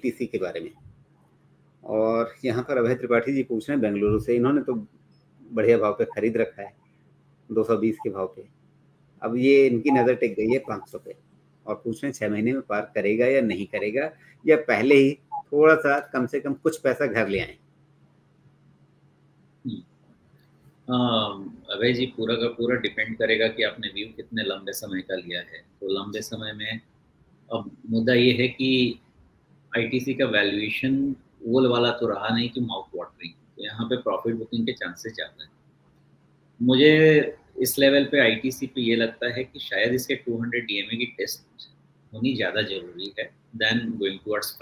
ITC के बारे में। और यहाँ पर अभय त्रिपाठी जी पूछ रहे हैं बेंगलुरु से, इन्होंने तो बढ़िया भाव पे खरीद रखा है 220 के भाव पे। अब ये इनकी नज़र टिक गई है 500 पे और पूछ रहे हैं 6 महीने में पार करेगा या नहीं करेगा, या पहले ही थोड़ा सा कम से कम कुछ पैसा घर ले आए। अभय जी, पूरा का पूरा डिपेंड करेगा कि आपने व्यू कितने लंबे समय का लिया है। तो लंबे समय में अब मुद्दा ये है कि आईटीसी का वैल्यूएशन वो वाला तो रहा नहीं कि माउथ वाटरिंग, तो यहाँ पे प्रॉफिट बुकिंग के चांसेस ज़्यादा है। मुझे इस लेवल पे आईटीसी पे ये लगता है कि शायद इसके 200 डीएमए की टेस्ट होनी ज़्यादा ज़रूरी है देन गोइंग टुवर्ड्स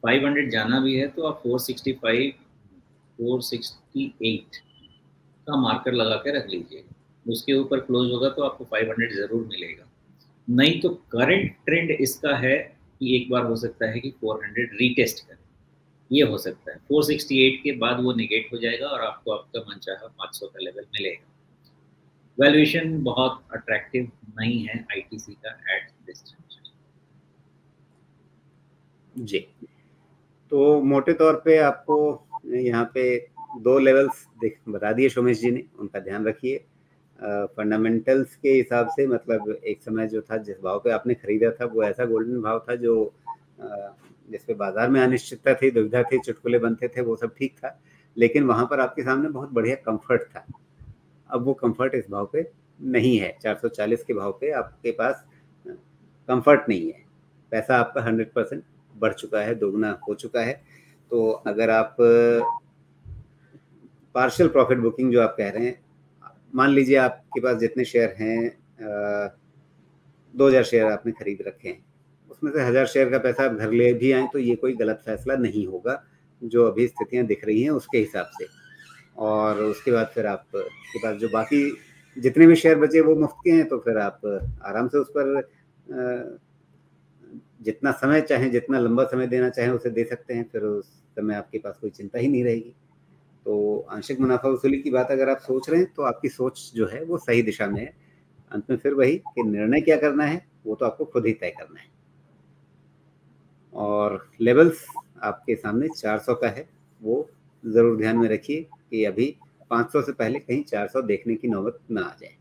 500 जाना भी है तो आप 465 468 का मार्कर लगा के रख लीजिए। उसके ऊपर क्लोज होगा तो आपको 500 ज़रूर मिलेगा। नहीं तो करंट ट्रेंड इसका है कि एक बार हो सकता है कि 400 रीटेस्ट करे, ये हो सकता है। 468 के बाद वो निगेट हो जाएगा और आपको आपका मनचाहा 500 का लेवल मिलेगा। वैल्यूएशन बहुत अट्रैक्टिव नहीं है आईटीसी का एट दिस जंक्शन। जी, तो मोटे तौर पे आपको यहाँ पे 2 लेवल्स बता दिए सोमेश जी ने, उनका ध्यान रखिए। फंडामेंटल्स के हिसाब से मतलब एक समय जो था जिस भाव पे आपने खरीदा था वो ऐसा गोल्डन भाव था जो जिस पे बाजार में अनिश्चितता थी, दुविधा थी, चुटकुले बनते थे, वो सब ठीक था, लेकिन वहां पर आपके सामने बहुत बढ़िया कंफर्ट था। अब वो कंफर्ट इस भाव पे नहीं है। 440 के भाव पे आपके पास कंफर्ट नहीं है। पैसा आपका 100% बढ़ चुका है, दोगुना हो चुका है। तो अगर आप पार्शियल प्रॉफिट बुकिंग जो आप कह रहे हैं, मान लीजिए आपके पास जितने शेयर हैं 2000 शेयर आपने खरीद रखे हैं, उसमें से 1000 शेयर का पैसा आप घर ले भी आए तो ये कोई गलत फैसला नहीं होगा जो अभी स्थितियां दिख रही हैं उसके हिसाब से। और उसके बाद फिर आप के पास जो बाकी जितने भी शेयर बचे वो मुफ्त के हैं, तो फिर आप आराम से उस पर जितना समय चाहें, जितना लंबा समय देना चाहें उसे दे सकते हैं। फिर उस समय आपके पास कोई चिंता ही नहीं रहेगी। तो आंशिक मुनाफा वसूली की बात अगर आप सोच रहे हैं तो आपकी सोच जो है वो सही दिशा में है। अंत में फिर वही कि निर्णय क्या करना है वो तो आपको खुद ही तय करना है। और लेवल्स आपके सामने 400 का है, वो ज़रूर ध्यान में रखिए कि अभी 500 से पहले कहीं 400 देखने की नौबत ना आ जाए।